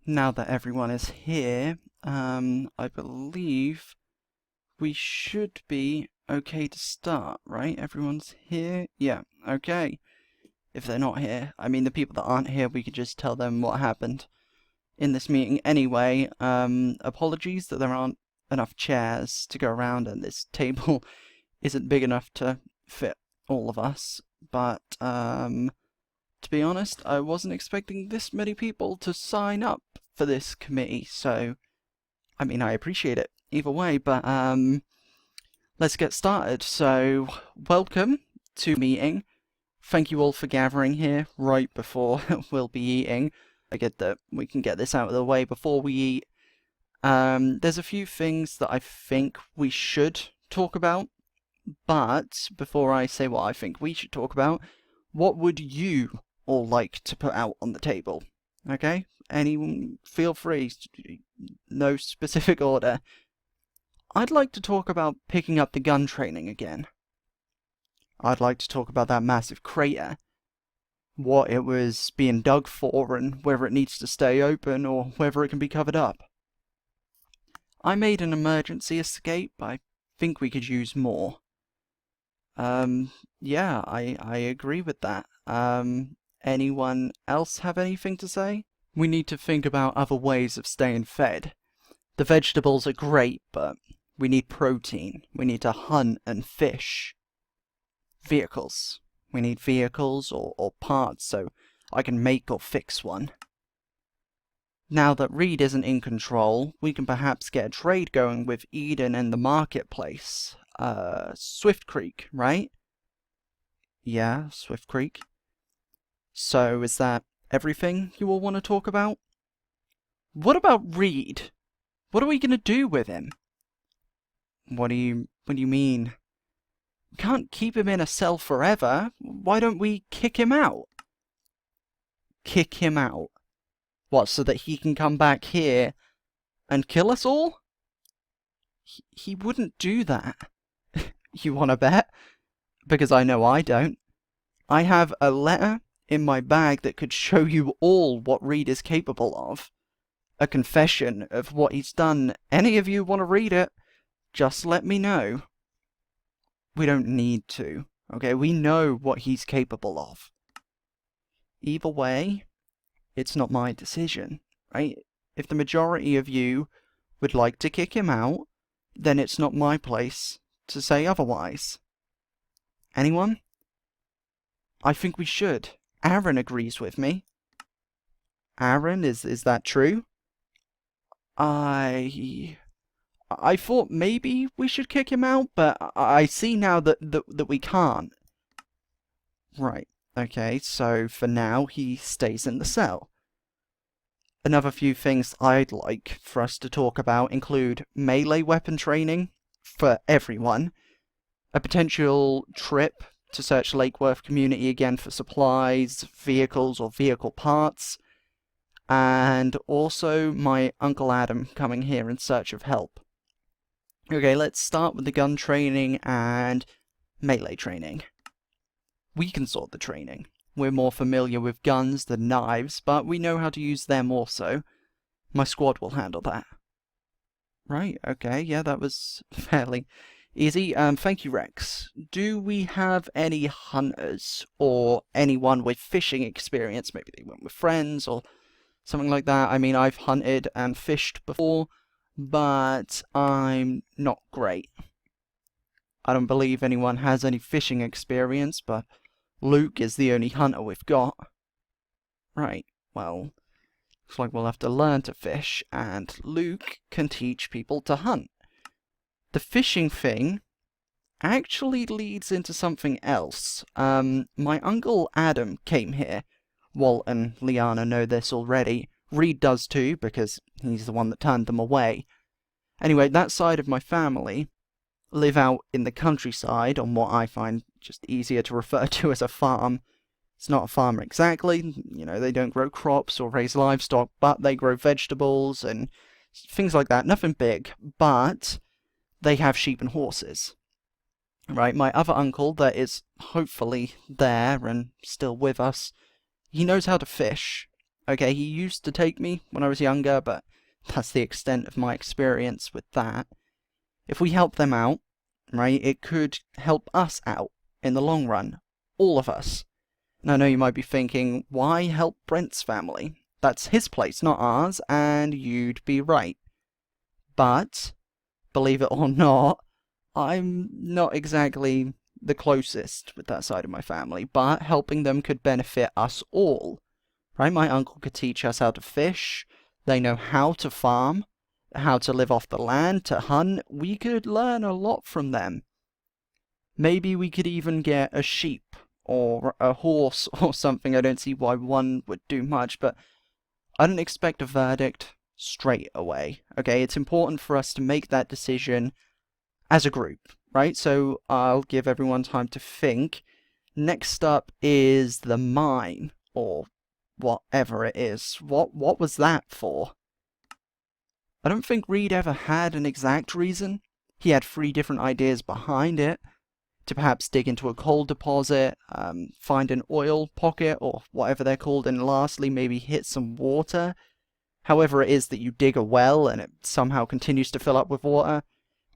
Now that everyone is here, I believe we should be okay to start, right? Everyone's here? Yeah, okay. If they're not here, I mean the people that aren't here, we could just tell them what happened in this meeting anyway. Apologies that there aren't enough chairs to go around and this table isn't big enough to fit all of us, but, to be honest, I wasn't expecting this many people to sign up for this committee, so, I mean, I appreciate it either way, but, let's get started. So, welcome to the meeting. Thank you all for gathering here right before we'll be eating. I get that we can get this out of the way before we eat. There's a few things that I think we should talk about, but before I say what I think we should talk about, what would you all like to put out on the table? Okay? Anyone, feel free. No specific order. I'd like to talk about picking up the gun training again. I'd like to talk about that massive crater. What it was being dug for and whether it needs to stay open or whether it can be covered up. I made an emergency escape. I think we could use more. Yeah, I agree with that. Anyone else have anything to say? We need to think about other ways of staying fed. The vegetables are great, but we need protein. We need to hunt and fish. Vehicles. We need vehicles or parts so I can make or fix one. Now that Reed isn't in control, we can perhaps get a trade going with Eden and the marketplace. Swift Creek, right? Yeah, Swift Creek. So, is that everything you all want to talk about? What about Reed? What are we gonna do with him? What do you mean? We can't keep him in a cell forever. Why don't we kick him out? Kick him out? What, so that he can come back here and kill us all? He wouldn't do that. You wanna bet? Because I know I don't. I have a letter in my bag that could show you all what Reed is capable of. A confession of what he's done. Any of you want to read it? Just let me know. We don't need to, okay? We know what he's capable of. Either way, it's not my decision, right? If the majority of you would like to kick him out, then it's not my place to say otherwise. Anyone? I think we should. Aaron agrees with me. Aaron, is that true? I thought maybe we should kick him out, but I see now that we can't. Right, okay, so for now he stays in the cell. Another few things I'd like for us to talk about include melee weapon training for everyone, a potential trip to search Lakeworth community again for supplies, vehicles or vehicle parts, and also my Uncle Adam coming here in search of help. Okay, let's start with the gun training and melee training. We can sort the training. We're more familiar with guns than knives, but we know how to use them also. My squad will handle that. Right, okay, yeah, that was fairly easy. Thank you, Rex. Do we have any hunters or anyone with fishing experience? Maybe they went with friends or something like that. I mean, I've hunted and fished before, but I'm not great. I don't believe anyone has any fishing experience, but Luke is the only hunter we've got. Right, well, looks like we'll have to learn to fish, and Luke can teach people to hunt. The fishing thing actually leads into something else. My Uncle Adam came here. Walt and Liana know this already. Reed does too, because he's the one that turned them away. Anyway, that side of my family live out in the countryside on what I find just easier to refer to as a farm. It's not a farm exactly, you know, they don't grow crops or raise livestock, but they grow vegetables and things like that. Nothing big, but they have sheep and horses. Right, my other uncle that is hopefully there and still with us, he knows how to fish. Okay, he used to take me when I was younger, but that's the extent of my experience with that. If we help them out, right, it could help us out in the long run. All of us. And I know you might be thinking, why help Brent's family? That's his place, not ours, and you'd be right. But, believe it or not, I'm not exactly the closest with that side of my family, but helping them could benefit us all. Right? My uncle could teach us how to fish, they know how to farm, how to live off the land, to hunt. We could learn a lot from them. Maybe we could even get a sheep or a horse or something. I don't see why one would do much, but I don't expect a verdict straight away. Okay, it's important for us to make that decision as a group, right? So I'll give everyone time to think. Next up is the mine, or whatever it is. What was that for? I don't think Reed ever had an exact reason. He had 3 different ideas behind it. To perhaps dig into a coal deposit, find an oil pocket, or whatever they're called, and lastly, maybe hit some water. However it is that you dig a well and it somehow continues to fill up with water.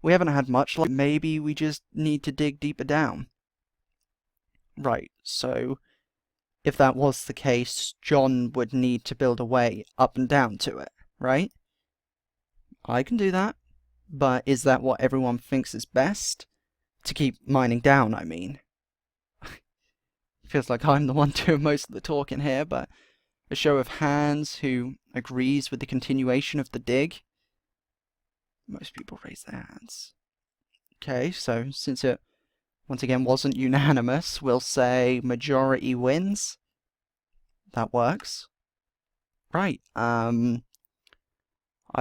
We haven't had much luck. Maybe we just need to dig deeper down. Right, so if that was the case, John would need to build a way up and down to it, right? I can do that, but is that what everyone thinks is best? To keep mining down, I mean. Feels like I'm the one doing most of the talking here, but a show of hands who agrees with the continuation of the dig. Most people raise their hands. Okay, so since it once again wasn't unanimous, we'll say majority wins. That works. Right, I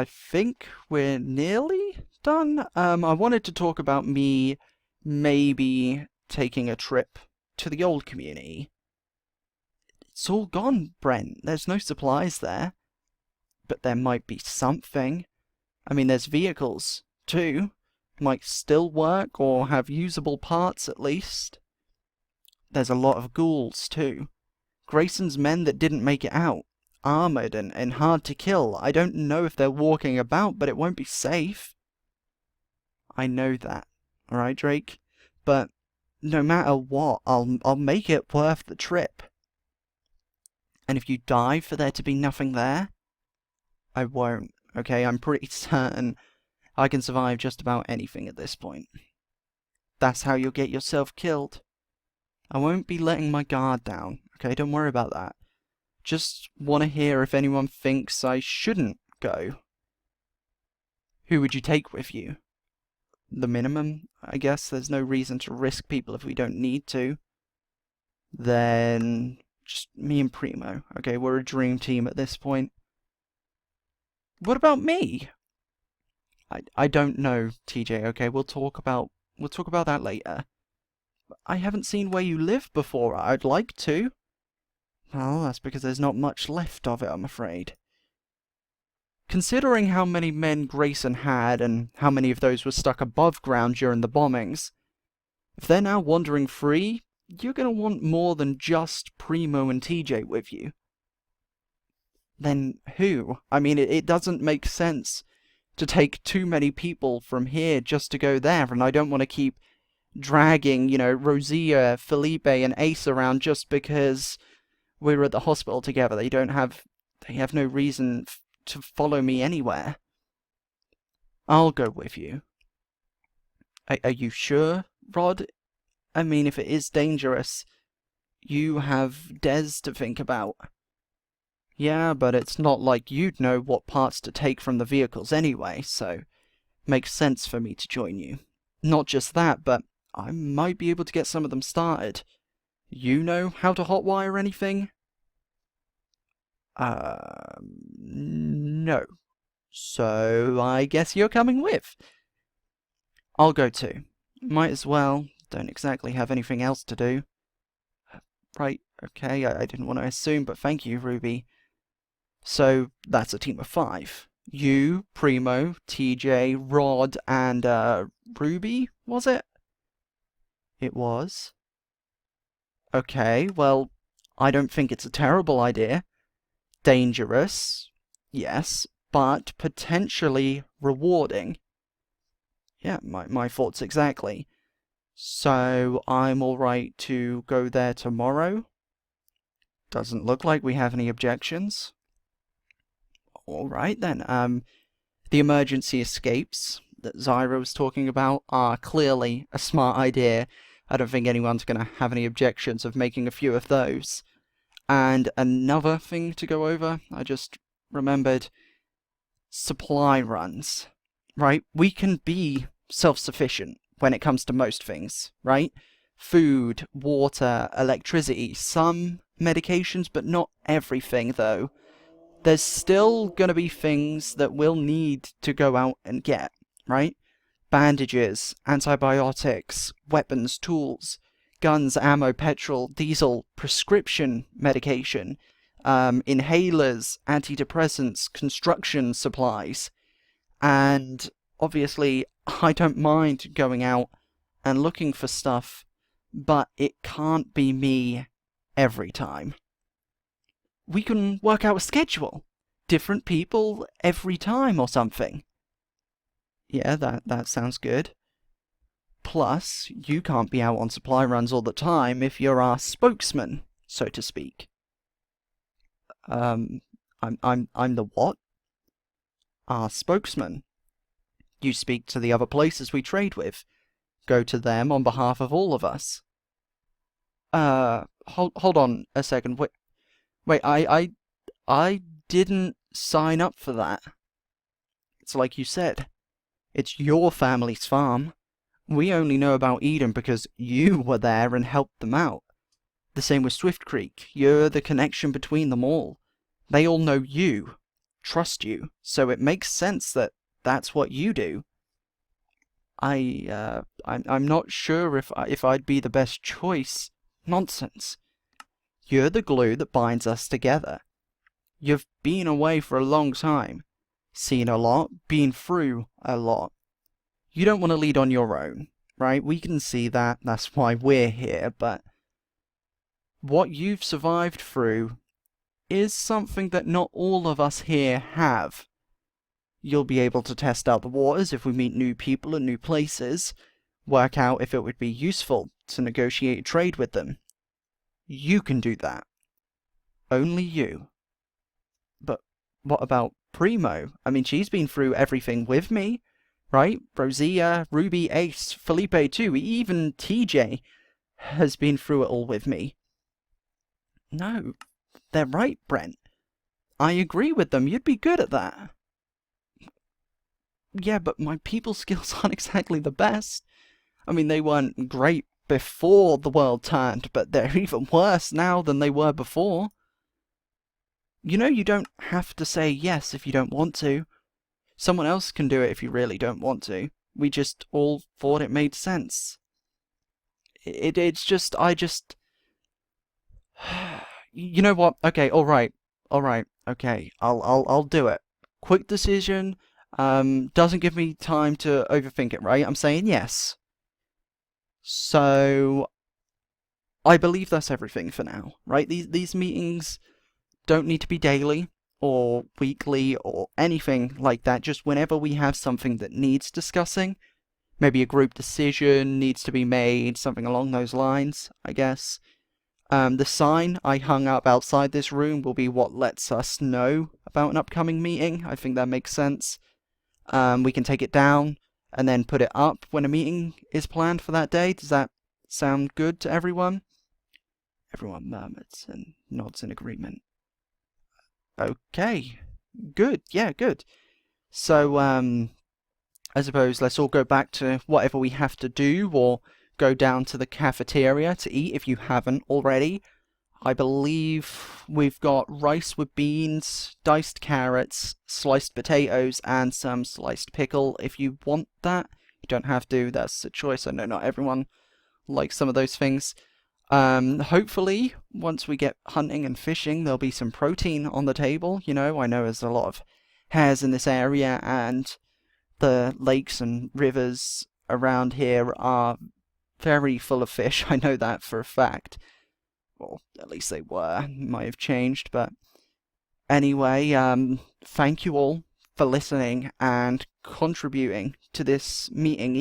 think we're nearly done. I wanted to talk about me maybe taking a trip to the old community. It's all gone, Brent. There's no supplies there. But there might be something. I mean, there's vehicles, too. Might still work, or have usable parts at least. There's a lot of ghouls, too. Grayson's men that didn't make it out. Armoured and hard to kill. I don't know if they're walking about, but it won't be safe. I know that. Alright, Drake? But no matter what, I'll make it worth the trip. And if you die for there to be nothing there, I won't, okay? I'm pretty certain I can survive just about anything at this point. That's how you'll get yourself killed. I won't be letting my guard down, okay? Don't worry about that. Just want to hear if anyone thinks I shouldn't go. Who would you take with you? The minimum, I guess. There's no reason to risk people if we don't need to. Then just me and Primo. Okay, we're a dream team at this point. What about me? I don't know, TJ, okay? We'll talk about that later. I haven't seen where you live before. I'd like to. Well, that's because there's not much left of it, I'm afraid. Considering how many men Grayson had, and how many of those were stuck above ground during the bombings, if they're now wandering free, you're gonna want more than just Primo and TJ with you. Then who? I mean, it doesn't make sense to take too many people from here just to go there, and I don't want to keep dragging, Rosia, Felipe, and Ace around just because we were at the hospital together. They have no reason to follow me anywhere. I'll go with you. Are you sure, Rod? I mean, if it is dangerous, you have Des to think about. Yeah, but it's not like you'd know what parts to take from the vehicles anyway, so makes sense for me to join you. Not just that, but I might be able to get some of them started. You know how to hotwire anything? No. So I guess you're coming with. I'll go too. Might as well. Don't exactly have anything else to do. Right, okay, I didn't want to assume, but thank you, Ruby. So that's a team of 5. You, Primo, TJ, Rod, and, Ruby, was it? It was. Okay, well, I don't think it's a terrible idea. Dangerous, yes, but potentially rewarding. Yeah, my thoughts exactly. So I'm alright to go there tomorrow? Doesn't look like we have any objections. Alright then, the emergency escapes that Zyra was talking about are clearly a smart idea. I don't think anyone's going to have any objections of making a few of those. And another thing to go over, I just remembered, supply runs, right? We can be self-sufficient when it comes to most things, right? Food, water, electricity, some medications, but not everything, though. There's still gonna be things that we'll need to go out and get, right? Bandages, antibiotics, weapons, tools, guns, ammo, petrol, diesel, prescription medication, inhalers, antidepressants, construction supplies. And obviously, I don't mind going out and looking for stuff, but it can't be me every time. We can work out a schedule. Different people every time or something. Yeah, that sounds good. Plus, you can't be out on supply runs all the time if you're our spokesman, so to speak. I'm the what? Our spokesman. You speak to the other places we trade with. Go to them on behalf of all of us. Hold on a second. Wait, I didn't sign up for that. It's like you said. It's your family's farm. We only know about Eden because you were there and helped them out. The same with Swift Creek. You're the connection between them all. They all know you, trust you, so it makes sense that that's what you do. I'm not sure if I'd be the best choice. Nonsense. You're the glue that binds us together. You've been away for a long time. Seen a lot, been through a lot. You don't want to lead on your own, right? We can see that, that's why we're here, but what you've survived through is something that not all of us here have. You'll be able to test out the waters if we meet new people and new places, work out if it would be useful to negotiate trade with them. You can do that. Only you. But what about Primo? I mean, she's been through everything with me, right? Rosia, Ruby, Ace, Felipe too, even TJ has been through it all with me. No, they're right, Brent. I agree with them, you'd be good at that. Yeah, but my people skills aren't exactly the best. I mean, they weren't great before the world turned, but they're even worse now than they were before. You know, you don't have to say yes if you don't want to. Someone else can do it if you really don't want to. We just all thought it made sense. It's just, You know what? Okay, alright, okay, I'll do it. Quick decision, doesn't give me time to overthink it, right? I'm saying yes. So, I believe that's everything for now, right? These meetings don't need to be daily, or weekly, or anything like that, just whenever we have something that needs discussing. Maybe a group decision needs to be made, something along those lines, I guess. The sign I hung up outside this room will be what lets us know about an upcoming meeting. I think that makes sense. We can take it down and then put it up when a meeting is planned for that day. Does that sound good to everyone? Everyone murmurs and nods in agreement. Okay. Good. Yeah, good. So, I suppose let's all go back to whatever we have to do, or go down to the cafeteria to eat if you haven't already. I believe we've got rice with beans, diced carrots, sliced potatoes, and some sliced pickle. If you want that, you don't have to. That's a choice. I know not everyone likes some of those things. Hopefully, once we get hunting and fishing, there'll be some protein on the table. You know, I know there's a lot of hares in this area, and the lakes and rivers around here are very full of fish. I know that for a fact. Well, at least they were. Might have changed, but Anyway, thank you all for listening and contributing to this meeting.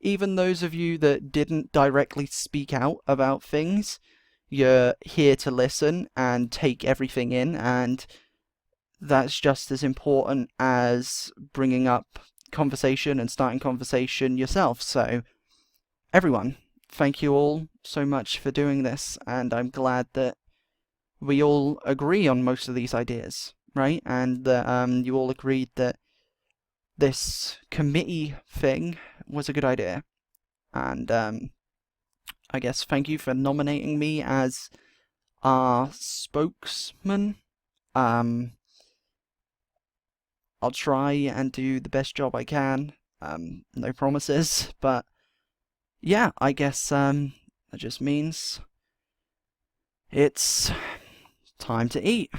Even those of you that didn't directly speak out about things, you're here to listen and take everything in, and that's just as important as bringing up conversation and starting conversation yourself. So, everyone, thank you all so much for doing this, and I'm glad that we all agree on most of these ideas, right? And that you all agreed that this committee thing was a good idea. And I guess thank you for nominating me as our spokesman. Um, I'll try and do the best job I can. No promises, but yeah, I guess that just means it's time to eat.